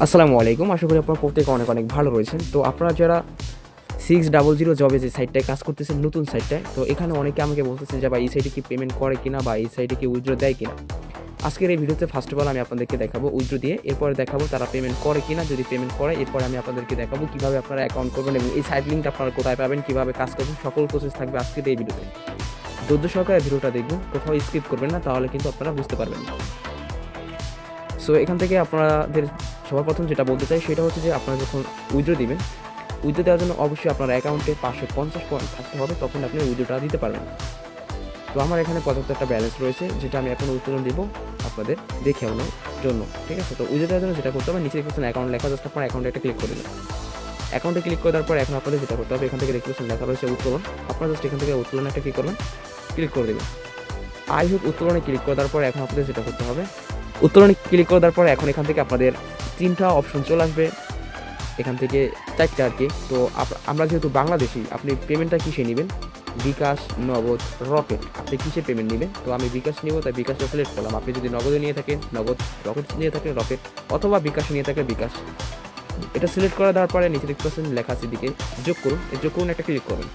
আসসালামু আলাইকুম। আশা করি আপনারা প্রত্যেকে অনেক অনেক ভালো রয়েছেন। তো আপনারা যারা 600 জবে যে সাইটটায় কাজ করতেছেন, নতুন সাইটটায়, তো এখানে অনেকে আমাকে বলতেছেন যে ভাই এই সাইটে কি পেমেন্ট করে কিনা বা এই সাইটে কি উইথড্র দেয় কিনা। আজকের এই ভিডিওতে ফার্স্ট অফ অল আমি আপনাদেরকে দেখাবো উইথড্র দিয়ে, এরপরে দেখাবো তারা পেমেন্ট করে কিনা। যদি পেমেন্ট করে এরপরে আমি আপনাদেরকে দেখাবো কীভাবে আপনারা অ্যাকাউন্ট করবেন এবং এই সাইট লিঙ্কটা আপনারা কোথায় পাবেন, কীভাবে কাজ করবেন, সকল প্রসেস থাকবে আজকের এই ভিডিওতে। ধৈর্য সহকারে ভিডিওটা দেখবেন, কোথাও স্কিপ করবেন না, তাহলে কিন্তু আপনারা বুঝতে পারবেন না। সো এখান থেকে আপনাদের সবার প্রথম যেটা বলতে চাই সেটা হচ্ছে যে আপনারা যখন উইথড্র দিবেন, উইথড্র দেওয়ার জন্য অবশ্যই আপনার অ্যাকাউন্টে 550 পয়েন্ট থাকতে হবে, তখন আপনি উইথড্রটা দিতে পারবেন। তো আমার এখানে 75টা ব্যালেন্স রয়েছে, যেটা আমি এখন উত্তোলন দিব আপনাদের দেখানোর জন্য। ঠিক আছে, তো উইথড্র দেওয়ার জন্য যেটা করতে হবে, নিচে দেখতেছেন অ্যাকাউন্ট লেখা, জাস্ট আপনার অ্যাকাউন্টে একটা ক্লিক করে দেবেন। অ্যাকাউন্টে ক্লিক করার পর এখন আপনাদের যেটা করতে হবে, এখান থেকে দেখতেছেন লেখা রয়েছে উত্তোলন, আপনারা জাস্ট এখান থেকে উত্তোলনে একটা কী করবেন, ক্লিক করে দেবেন। আই হোক উত্তোলনে ক্লিক করার পর এখন আপনাদের যেটা করতে হবে, উত্তোলনে ক্লিক করার পর এখন এখান থেকে আপনাদের 3টা অপশন চলে আসবে, এখান থেকে 4টা আর কি। তো আমরা যেহেতু বাংলাদেশি, আপনি পেমেন্টটা কিসে নেবেন, বিকাশ, নগদ, রকেট, আপনি কিসে পেমেন্ট নেবেন। তো আমি বিকাশ নিব, তাই বিকাশটা সিলেক্ট করলাম। আপনি যদি নগদে নিয়ে থাকেন নগদ, রকেট নিয়ে থাকেন রকেট, অথবা বিকাশ নিয়ে থাকেন বিকাশ। এটা সিলেক্ট করে দেওয়ার পরে নিচে দেখতে পাচ্ছেন লেখা আছে দিকে যোগ করুন, এই যোগ করুন একটা ক্লিক করুন।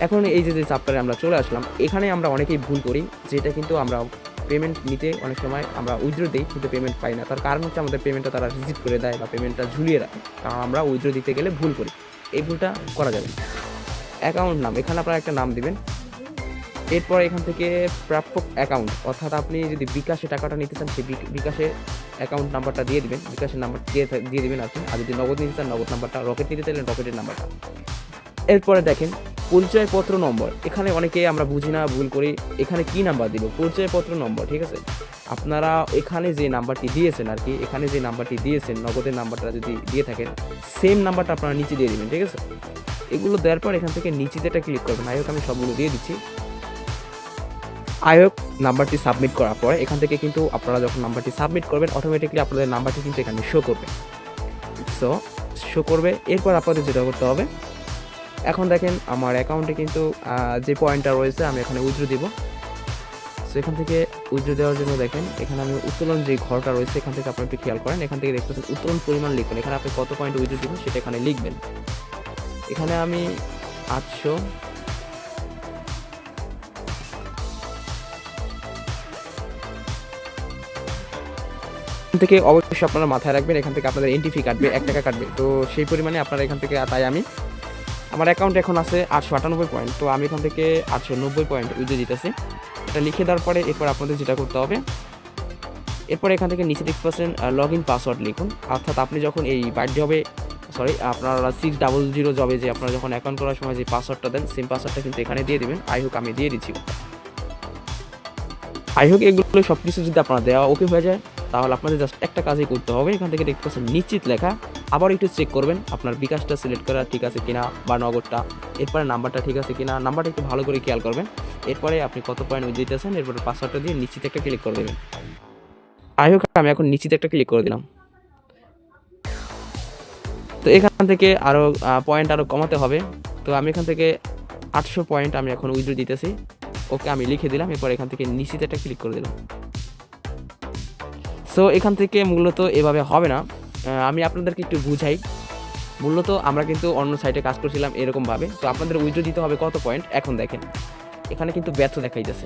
এখন এই যে চাপ্টারে আমরা চলে আসলাম, এখানে আমরা অনেকেই ভুল করি, যেটা কিন্তু আমরা পেমেন্ট নিতে অনেক সময় আমরা উইথড্র দিই কিন্তু পেমেন্ট পাই না। তার কারণ হচ্ছে আমাদের পেমেন্টটা তারা রিজেক্ট করে দেয় বা পেমেন্টটা ঝুলিয়ে রাখে, কারণ আমরা উইথড্র দিতে গেলে ভুল করি। এই ভুলটা করা যাবে না। অ্যাকাউন্ট নাম, এখানে আপনারা একটা নাম দিবেন। এরপর এখান থেকে প্রাপক অ্যাকাউন্ট, অর্থাৎ আপনি যদি বিকাশে টাকাটা নিতে চান সেই বিকাশে অ্যাকাউন্ট নাম্বারটা দিয়ে দিবেন, বিকাশের নাম্বার দিয়ে দিবেন আপনি। আর যদি নগদ নিতে চান নগদ নাম্বারটা, রকেট নিতে চাইলেন রকেটের নাম্বারটা। এরপরে দেখেন পরিচয়পত্র নম্বর, এখানে অনেকে আমরা বুঝি না, ভুল করি। এখানে কি নাম্বার দিব, পরিচয়পত্র নম্বর। ঠিক আছে, আপনারা এখানে যে নাম্বারটি দিয়েছেন আর কি, এখানে যে নাম্বারটি দিয়েছেন নগদের নাম্বারটা যদি দিয়ে থাকেন, সেম নাম্বারটা আপনারা নিচে দিয়ে দিবেন। ঠিক আছে, এগুলো দেওয়ার পর এখান থেকে নিচেতে একটা ক্লিক করবেন। আই হোক আমি সবগুলো দিয়ে দিচ্ছি। আই হোক নাম্বারটি সাবমিট করার পরে এখান থেকে কিন্তু আপনারা যখন নাম্বারটি সাবমিট করবেন, অটোমেটিকলি আপনাদের নাম্বারটি কিন্তু এখানে শো করবে। সো শো করবে। এরপর আপনাদের যেটা করতে হবে, এখন দেখেন আমার অ্যাকাউন্টে কিন্তু যে পয়েন্টটা রয়েছে আমি এখানে উইথড্র দিব। সো এখান থেকে উইথড্র দেওয়ার জন্য দেখেন এখানে আমি উত্তোলন যে ঘরটা রয়েছে, এখান থেকে আপনারা একটু খেয়াল করেন, এখান থেকে দেখতে পাচ্ছেন উত্তোলন পরিমাণ লিখবেন। এখানে আপনি কত পয়েন্ট উইথড্র দিবেন সেটা এখানে লিখবেন। এখানে আমি 800 থেকে অবশ্যই আপনারা মাথায় রাখবেন, এখান থেকে আপনাদের এন্ট্রি ফি কাটবে, 1 টাকা কাটবে। তো সেই পরিমাণে আপনারা এখান থেকে, তাই আমি আমার অ্যাকাউন্টে এখন আছে 898 পয়েন্ট, তো আমি এখান থেকে 890 পয়েন্ট উইথড্র দিতেছি। এটা লিখে দেওয়ার পরে এরপর আপনাদের যেটা করতে হবে, এরপর এখান থেকে নিচে দেখতে পাচ্ছেন লগ ইন পাসওয়ার্ড লিখুন। অর্থাৎ আপনি যখন এই বার্থডে হবে, আপনারা 600 জবে যে আপনারা যখন অ্যাকাউন্ট করার সময় যে পাসওয়ার্ডটা দেন, সেম পাসওয়ার্ডটা কিন্তু এখানে দিয়ে দিবেন। আই হোক আমি দিয়ে দিচ্ছি। আই হোক এগুলো সব কিছু যদি আপনারা দেওয়া ওকে হয়ে যায়, তাহলে আপনাদের জাস্ট একটা কাজই করতে হবে। এখান থেকে দেখতে পাচ্ছেন নিশ্চিত লেখা, আবার একটু চেক করবেন আপনার বিকাশটা সিলেক্ট করা ঠিক আছে কিনা বা নগদটা, এরপরে নাম্বারটা ঠিক আছে কিনা, নাম্বারটা একটু ভালো করে খেয়াল করবেন। এরপরে আপনি কত পয়েন্ট দিতেছেন, এরপরে পাসওয়ার্ডটা দিয়ে নিশ্চিত একটা ক্লিক করে দেবেন। আই হোক আমি এখন নিশ্চিত একটা ক্লিক করে দিলাম। তো এখান থেকে আরও পয়েন্ট আরও কমাতে হবে। তো আমি এখান থেকে 800 পয়েন্ট আমি এখন উইথড্র দিতেছি। ওকে আমি লিখে দিলাম, এরপর এখান থেকে নিশ্চিত একটা ক্লিক করে দিলাম। সো এখান থেকে মূলত এভাবে হবে না, আমি আপনাদেরকে একটু বুঝাই। মূলত আমরা কিন্তু অন্য সাইটে কাজ করছিলাম এরকমভাবে। তো আপনাদের উইথড্র দিতে হবে কত পয়েন্ট, এখন দেখেন এখানে কিন্তু ব্যর্থ দেখাইতেছে।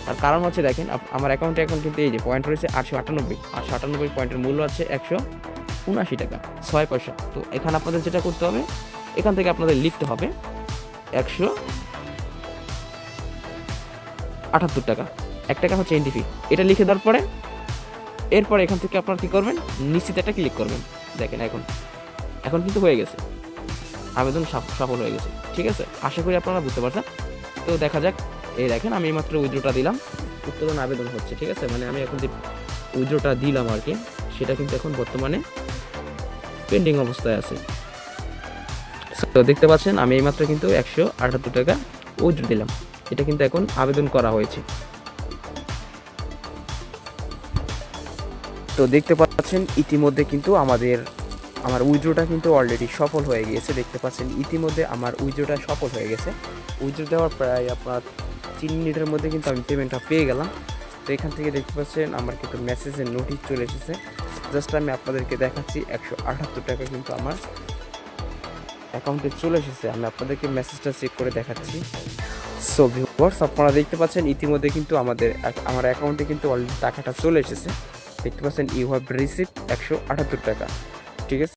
তার কারণ হচ্ছে দেখেন আমার অ্যাকাউন্টে এখন কিন্তু এই যে পয়েন্ট রয়েছে 898 পয়েন্টের মূল্য আছে 179 টাকা 6 পয়সা। তো এখানে আপনাদের যেটা করতে হবে, এখান থেকে আপনাদের লিখতে হবে 178 টাকা, 1 টাকা হচ্ছে এন্ট্রি ফি। এটা লিখে দেওয়ার পরে এরপর এখান থেকে আপনারা কী করবেন, নিশ্চিত একটা ক্লিক করবেন। দেখেন এখন কিন্তু হয়ে গেছে, আবেদন সফল হয়ে গেছে। ঠিক আছে, আশা করি আপনারা বুঝতে পারছেন। তো দেখা যাক, এই দেখেন আমি মাত্র উইথড্রটা দিলাম, উত্তোলন আবেদন হচ্ছে। ঠিক আছে, মানে আমি এখন যে উইথড্রটা দিলাম আর কি, সেটা কিন্তু এখন বর্তমানে পেন্ডিং অবস্থায় আছে। তো দেখতে পাচ্ছেন আমি এইমাত্র কিন্তু 178 টাকা উইথড্র দিলাম, এটা কিন্তু এখন আবেদন করা হয়েছে। তো দেখতে পাচ্ছেন ইতিমধ্যে কিন্তু আমার উইথড্রটা কিন্তু অলরেডি সফল হয়ে গিয়েছে। দেখতে পাচ্ছেন ইতিমধ্যে আমার উইথড্রটা সফল হয়ে গেছে। উইথড্র দেওয়ার প্রায় আপনার 3 মিনিটের মধ্যে কিন্তু আমি পেমেন্টটা পেয়ে গেলাম। তো এখান থেকে দেখতে পাচ্ছেন আমার কিন্তু মেসেজের নোটিশ চলে এসেছে। জাস্ট আমি আপনাদেরকে দেখাচ্ছি 178 টাকা কিন্তু আমার অ্যাকাউন্টে চলে এসেছে। আমি আপনাদেরকে মেসেজটা চেক করে দেখাচ্ছি। সো ভিউয়ার্স, আপনারা দেখতে পাচ্ছেন ইতিমধ্যে কিন্তু আমার অ্যাকাউন্টে কিন্তু অলরেডি টাকাটা চলে এসেছে। দেখতে পাচ্ছেন ইউ হ্যাভ রিসিভড 178 টাকা। ঠিক আছে।